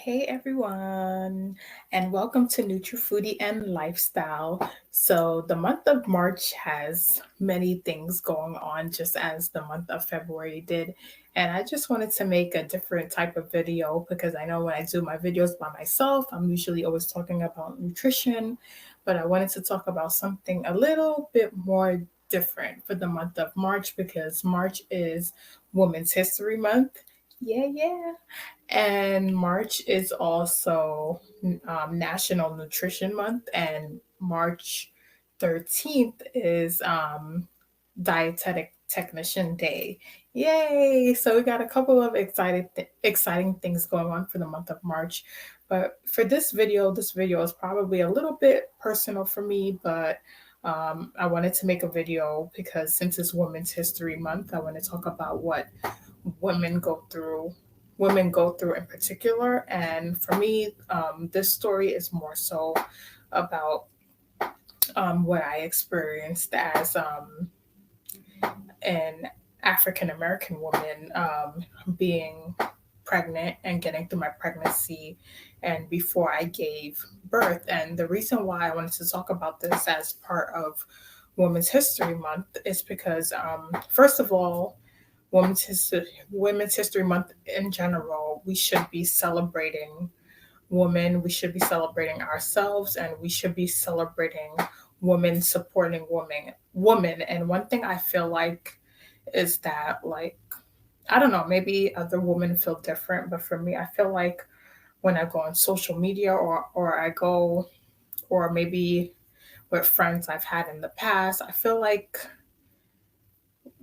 Hey everyone, and welcome to NutriFoodie and Lifestyle. So, the month of March has many things going on, just as the month of February did. And I just wanted to make a different type of video because I know when I do my videos by myself, I'm usually always talking about nutrition, but I wanted to talk about something a little bit more different for the month of March because March is Women's History Month. Yeah, yeah. And March is also National Nutrition Month, and March 13th is Dietetic Technician Day. Yay! So we got a couple of exciting things going on for the month of March. But for this video is probably a little bit personal for me, but I wanted to make a video because since it's Women's History Month, I want to talk about what women go through women go through in particular. And for me, this story is more so about what I experienced as an African American woman, being pregnant and getting through my pregnancy and before I gave birth. And the reason why I wanted to talk about this as part of Women's History Month is because, first of all, Women's History Month in general, we should be celebrating women. We should be celebrating ourselves, and we should be celebrating women supporting women. And one thing I feel like is that, like, I don't know, maybe other women feel different, but for me, I feel like when I go on social media or I go or maybe with friends I've had in the past, I feel like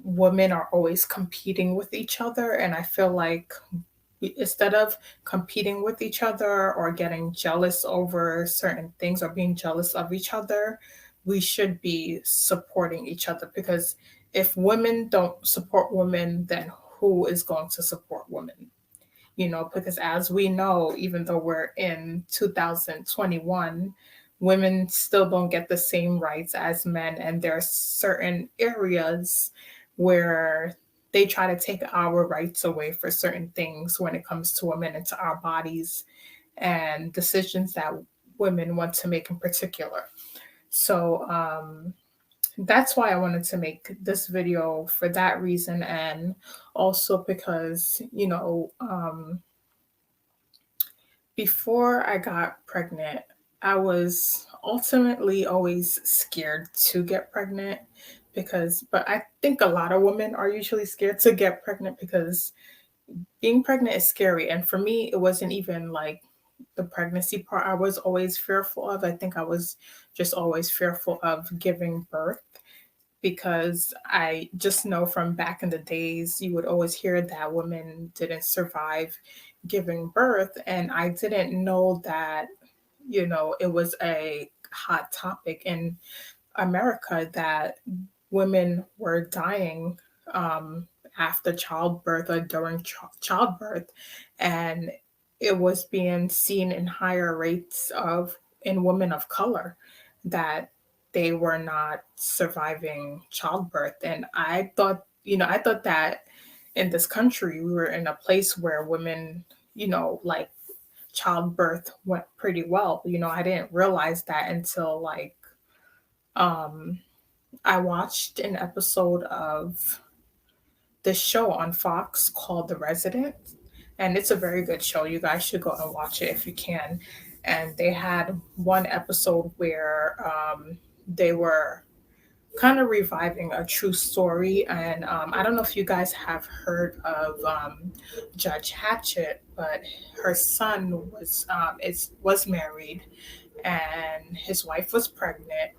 women are always competing with each other. And I feel like instead of competing with each other or getting jealous over certain things or being jealous of each other, we should be supporting each other, because if women don't support women, then who is going to support women? Because as we know, even though we're in 2021, women still don't get the same rights as men. And there are certain areas where they try to take our rights away for certain things when it comes to women and to our bodies and decisions that women want to make in particular. So, that's why I wanted to make this video for that reason. And also because, before I got pregnant, I was ultimately always scared to get pregnant but I think a lot of women are usually scared to get pregnant because being pregnant is scary. And for me, it wasn't even like the pregnancy part I was always fearful of. I think I was just always fearful of giving birth because I just know from back in the days, you would always hear that women didn't survive giving birth. And I didn't know that, it was a hot topic in America that women were dying after childbirth or during childbirth. And it was being seen in higher rates of in women of color that they were not surviving childbirth. And I thought that in this country we were in a place where women, like, childbirth went pretty well. I didn't realize that until, like, um I watched an episode of this show on Fox called The Resident, and it's a very good show. You guys should go and watch it if you can. And they had one episode where they were kind of reviving a true story. And I don't know if you guys have heard of Judge Hatchett, but her son was married, and his wife was pregnant,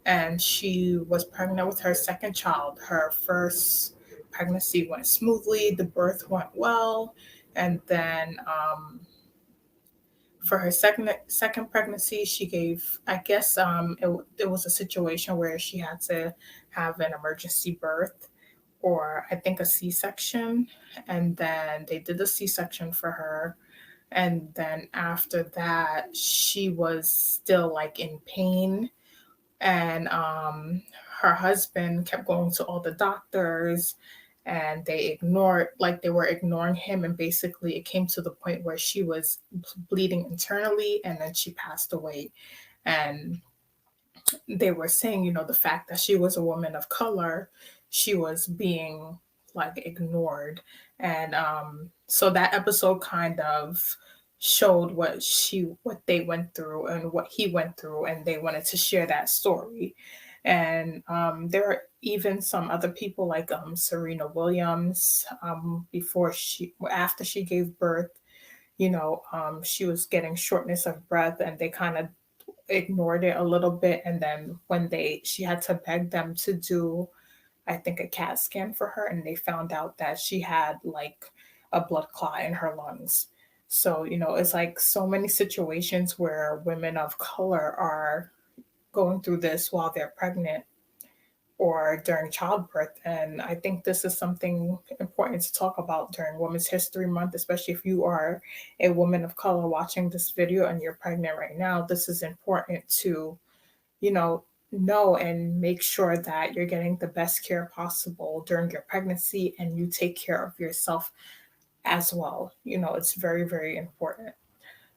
and she was pregnant with her second child. Her first pregnancy went smoothly, the birth went well, and then for her second pregnancy, she gave. I guess it was a situation where she had to have an emergency birth, or I think a C-section, and then they did the C-section for her. And then after that, she was still, like, in pain, and her husband kept going to all the doctors, and they were ignoring him, and basically it came to the point where she was bleeding internally and then she passed away. And they were saying, the fact that she was a woman of color, she was being like ignored. And so that episode kind of showed what they went through and what he went through, and they wanted to share that story. And there are even some other people like Serena Williams, after she gave birth, she was getting shortness of breath, and they kind of ignored it a little bit. And then when she had to beg them to do, I think, a CAT scan for her, and they found out that she had like a blood clot in her lungs. So, it's like so many situations where women of color are going through this while they're pregnant or during childbirth. And I think this is something important to talk about during Women's History Month, especially if you are a woman of color watching this video and you're pregnant right now. This is important to, you know and make sure that you're getting the best care possible during your pregnancy, and you take care of yourself as well. It's very, very important.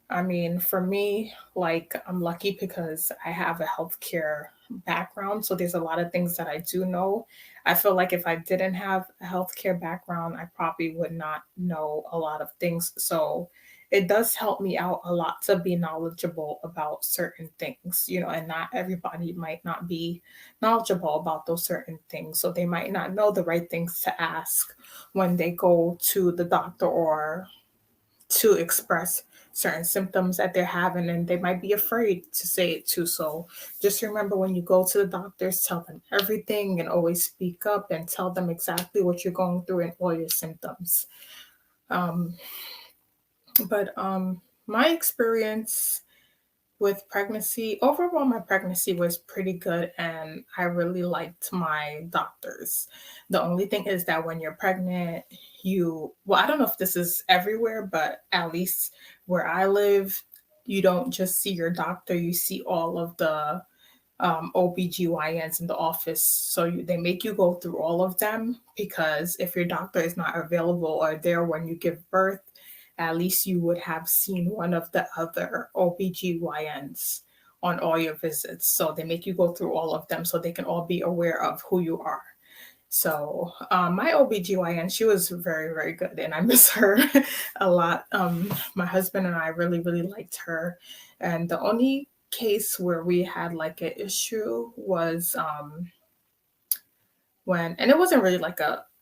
I mean, for me, like, I'm lucky because I have a healthcare background. So there's a lot of things that I do know. I feel like if I didn't have a healthcare background, I probably would not know a lot of things. So it does help me out a lot to be knowledgeable about certain things, and not everybody might not be knowledgeable about those certain things. So they might not know the right things to ask when they go to the doctor or to express certain symptoms that they're having, and they might be afraid to say it too. So just remember, when you go to the doctors, tell them everything and always speak up and tell them exactly what you're going through and all your symptoms. um, but my experience with pregnancy, overall, my pregnancy was pretty good, and I really liked my doctors. The only thing is that when you're pregnant, well, I don't know if this is everywhere, but at least where I live, you don't just see your doctor, you see all of the OBGYNs in the office. So they make you go through all of them, because if your doctor is not available or there when you give birth, at least you would have seen one of the other OBGYNs on all your visits. So they make you go through all of them so they can all be aware of who you are. So my OBGYN, she was very, very good, and I miss her a lot. My husband and I really, really liked her. And the only case where we had like an issue was and it wasn't really like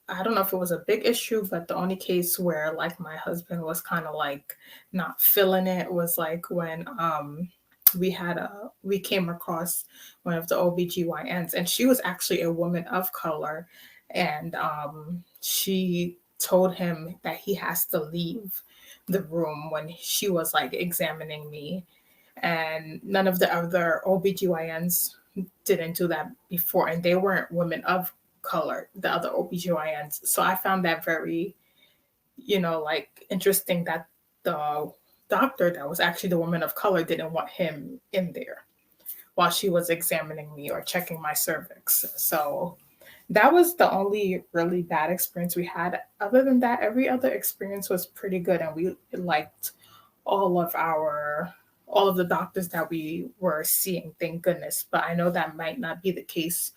I don't know if it was a big issue, but the only case where like my husband was kind of like not feeling it was like when we came across one of the OBGYNs, and she was actually a woman of color, and she told him that he has to leave the room when she was like examining me, and none of the other OBGYNs didn't do that before, and they weren't women of color, the other OBGYNs. So I found that very, like, interesting that the doctor that was actually the woman of color didn't want him in there while she was examining me or checking my cervix. So that was the only really bad experience we had. Other than that, every other experience was pretty good, and we liked all of our all of the doctors that we were seeing, thank goodness. But I know that might not be the case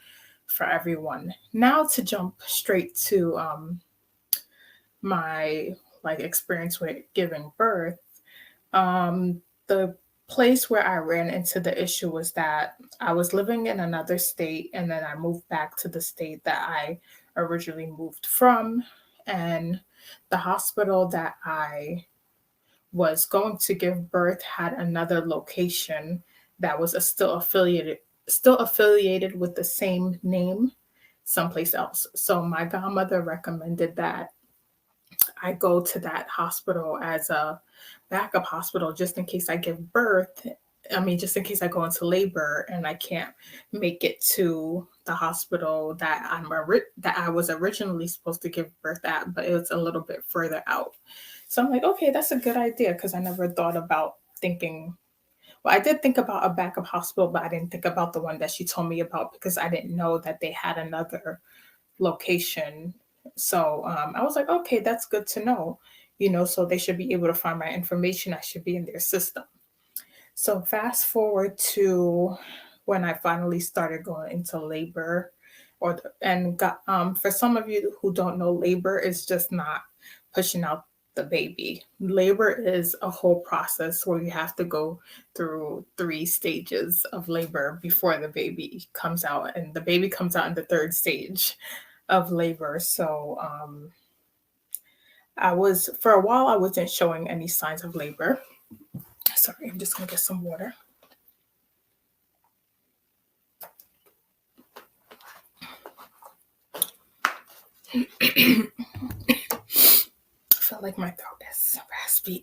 for everyone. Now to jump straight to my like experience with giving birth. The place where I ran into the issue was that I was living in another state, and then I moved back to the state that I originally moved from. And the hospital that I was going to give birth had another location that was still affiliated with the same name someplace else. So my godmother recommended that I go to that hospital as a backup hospital just in case I give birth. I mean, just in case I go into labor and I can't make it to the hospital that I was originally supposed to give birth at, but it was a little bit further out. So I'm like, okay, that's a good idea, because I never thought about thinking. Well, I did think about a backup hospital, but I didn't think about the one that she told me about, because I didn't know that they had another location So I was like, okay, that's good to know. So they should be able to find my information. I should be in their system. So fast forward to when I finally started going into labor, and got for some of you who don't know, labor is just not pushing out the baby. Labor is a whole process where you have to go through 3 stages of labor before the baby comes out, and the baby comes out in the third stage of labor. So I was for a while I wasn't showing any signs of labor. Sorry, I'm just gonna get some water. I feel like my throat is raspy.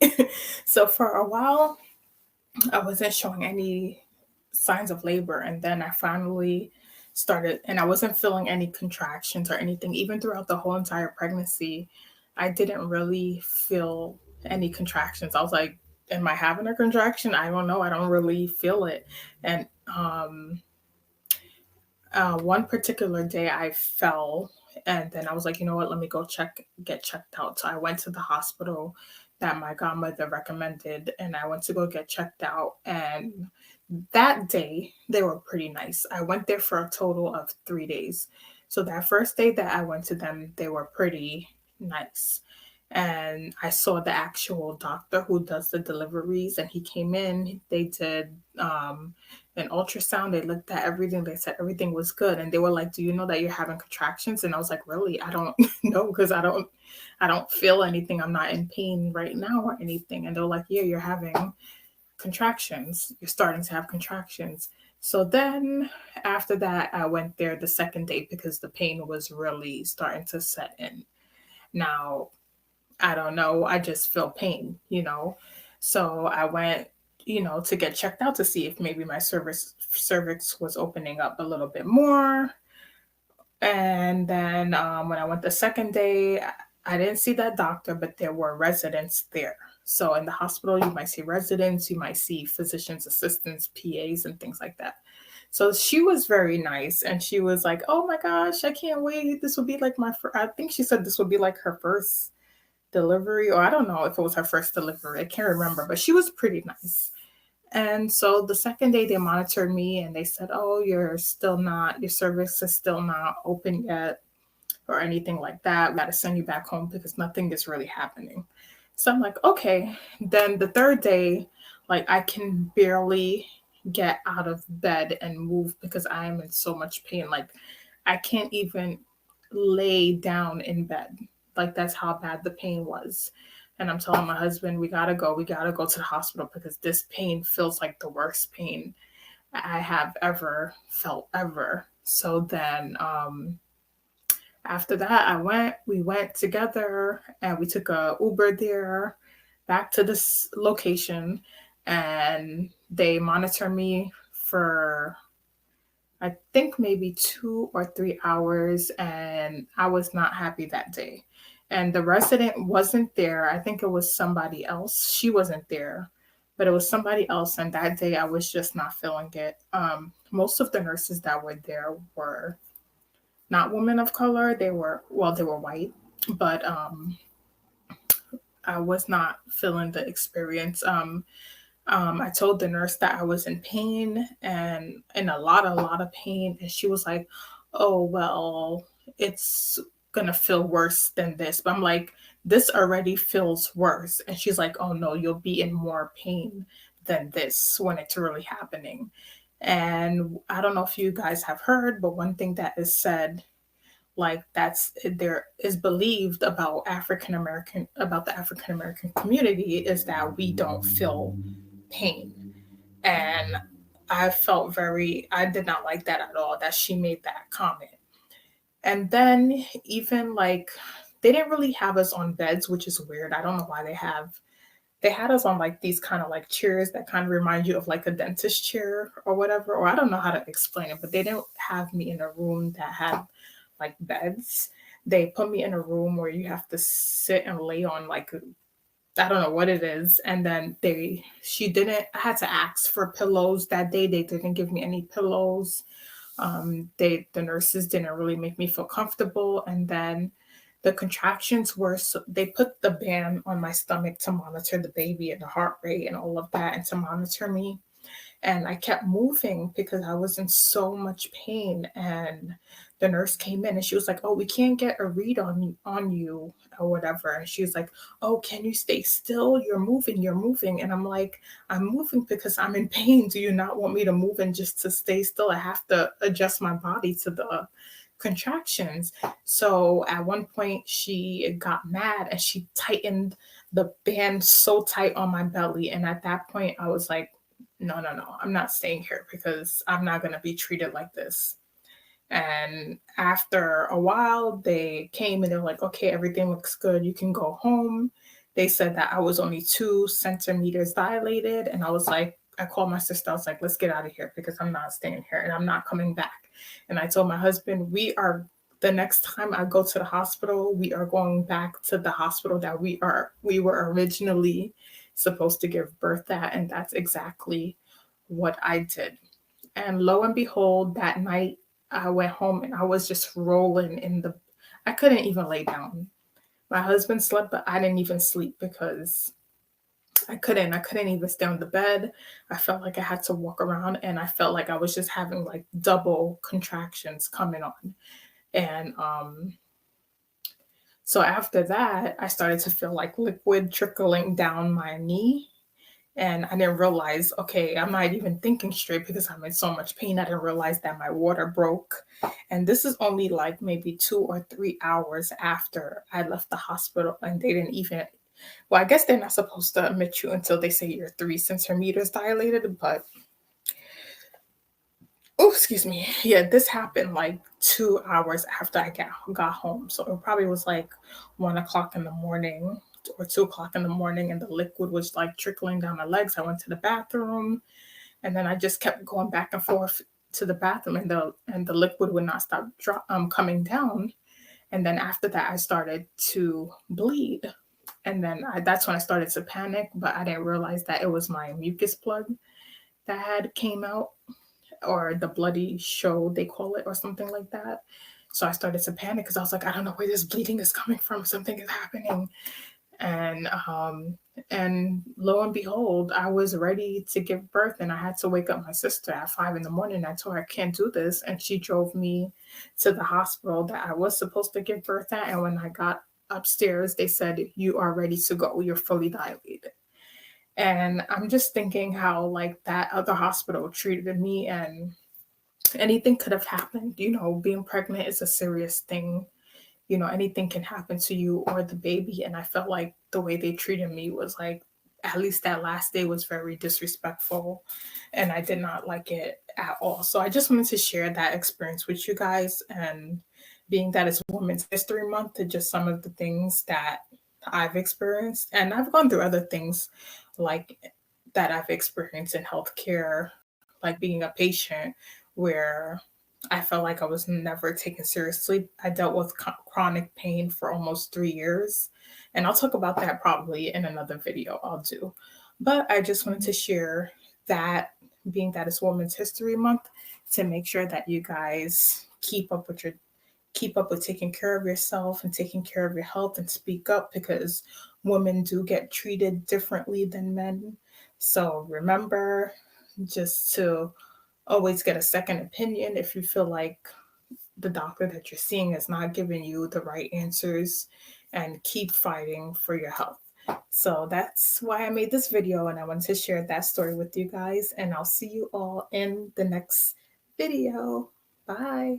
So for a while, I wasn't showing any signs of labor, and then I finally started, and I wasn't feeling any contractions or anything. Even throughout the whole entire pregnancy, I didn't really feel any contractions. I was like, "Am I having a contraction? I don't know. I don't really feel it." And one particular day I fell, and then I was like, you know what, let me go get checked out. So I went to the hospital that my godmother recommended, and I went to go get checked out. And that day, they were pretty nice. I went there for a total of 3 days. So that first day that I went to them, they were pretty nice. And I saw the actual doctor who does the deliveries, and he came in. They did an ultrasound. They looked at everything. They said everything was good, and they were like, "Do you know that you're having contractions?" And I was like, "Really? I don't know because I don't feel anything. I'm not in pain right now or anything." And they're like, "Yeah, you're having contractions. You're starting to have contractions." So then after that, I went there the second day because the pain was really starting to set in. Now, I don't know, I just feel pain. So I went, to get checked out to see if maybe my cervix was opening up a little bit more. And then when I went the second day, I didn't see that doctor, but there were residents there. So in the hospital, you might see residents, you might see physicians' assistants, PAs, and things like that. So she was very nice, and she was like, "Oh my gosh, I can't wait. This will be like my first." I think she said this would be like her first delivery, or I don't know if it was her first delivery. I can't remember, but she was pretty nice. And so the second day they monitored me and they said, "Oh, your cervix is still not open yet or anything like that. We got to send you back home because nothing is really happening." So I'm like, okay. Then the third day, like I can barely get out of bed and move because I am in so much pain. Like I can't even lay down in bed. Like that's how bad the pain was. And I'm telling my husband, we gotta go to the hospital because this pain feels like the worst pain I have ever felt ever. So then after that we went together and we took a Uber there back to this location, and they monitor me for I think maybe 2 or 3 hours, and I was not happy that day. And the resident wasn't there. I think it was somebody else. She wasn't there, but it was somebody else. And that day I was just not feeling it. Most of the nurses that were there were not women of color. They were white, but I was not feeling the experience. I told the nurse that I was in pain and in a lot of pain, and she was like, "Oh well, it's gonna feel worse than this." But I'm like, "This already feels worse," and she's like, "Oh no, you'll be in more pain than this when it's really happening." And I don't know if you guys have heard, but one thing that is said, like that's there is believed about the African American community, is that we don't feel pain. And I did not like that at all, that she made that comment. And then even like they didn't really have us on beds, which is weird. I don't know why they had us on like these kind of like chairs that kind of remind you of like a dentist chair or whatever, or I don't know how to explain it, but they didn't have me in a room that had like beds. They put me in a room where you have to sit and lay on like I don't know what it is. And then she didn't, I had to ask for pillows that day. They didn't give me any pillows. The nurses didn't really make me feel comfortable. And then the contractions were so they put the band on my stomach to monitor the baby and the heart rate and all of that and to monitor me. And I kept moving because I was in so much pain. And the nurse came in and she was like, "Oh, we can't get a read on you or whatever." And she was like, "Oh, can you stay still? You're moving, you're moving." And I'm like, "I'm moving because I'm in pain. Do you not want me to move and just to stay still? I have to adjust my body to the contractions." So at one point she got mad and she tightened the band so tight on my belly. And at that point I was like, "No, no, no, I'm not staying here because I'm not going to be treated like this." And after a while, they came and they were like, "Okay, everything looks good. You can go home." They said that I was only 2 centimeters dilated. And I was like, I called my sister. I was like, "Let's get out of here because I'm not staying here and I'm not coming back." And I told my husband, the next time I go to the hospital, we are going back to the hospital that we were originally supposed to give birth at. And that's exactly what I did. And lo and behold, that night I went home and I was just rolling I couldn't even lay down. My husband slept, but I didn't even sleep because I couldn't even stay on the bed. I felt like I had to walk around and I felt like I was just having like double contractions coming on. And so after that, I started to feel like liquid trickling down my knee. And I didn't realize, okay, I'm not even thinking straight because I'm in so much pain. I didn't realize that my water broke. And this is only like maybe 2 or 3 hours after I left the hospital. And they didn't even, well, I guess they're not supposed to admit you until they say you're 3 centimeters dilated. But, oh, excuse me. Yeah, this happened like 2 hours after I got home. So it probably was like 1 o'clock in the morning or 2 o'clock in the morning, and the liquid was like trickling down my legs. I went to the bathroom, and then I just kept going back and forth to the bathroom, and the liquid would not stop coming down. And then after that, I started to bleed, and then that's when I started to panic. But I didn't realize that it was my mucus plug that had came out, or the bloody show they call it, or something like that. So I started to panic because I was like, I don't know where this bleeding is coming from. Something is happening. And lo and behold, I was ready to give birth, and I had to wake up my sister at 5 in the morning. I told her I can't do this, and she drove me to the hospital that I was supposed to give birth at. And when I got upstairs, they said, "You are ready to go. You're fully dilated." And I'm just thinking how like that other hospital treated me, and anything could have happened. Being pregnant is a serious thing. Anything can happen to you or the baby. And I felt like the way they treated me was like, at least that last day was very disrespectful. And I did not like it at all. So I just wanted to share that experience with you guys. And being that it's Women's History Month, to just some of the things that I've experienced. And I've gone through other things like that I've experienced in healthcare, like being a patient where I felt like I was never taken seriously. I dealt with chronic pain for almost 3 years. And I'll talk about that probably in another video I'll do. But I just wanted to share that, being that it's Women's History Month, to make sure that you guys keep up with taking care of yourself and taking care of your health, and speak up, because women do get treated differently than men. So remember just to always get a second opinion if you feel like the doctor that you're seeing is not giving you the right answers, and keep fighting for your health. So that's why I made this video, and I wanted to share that story with you guys. And I'll see you all in the next video. Bye.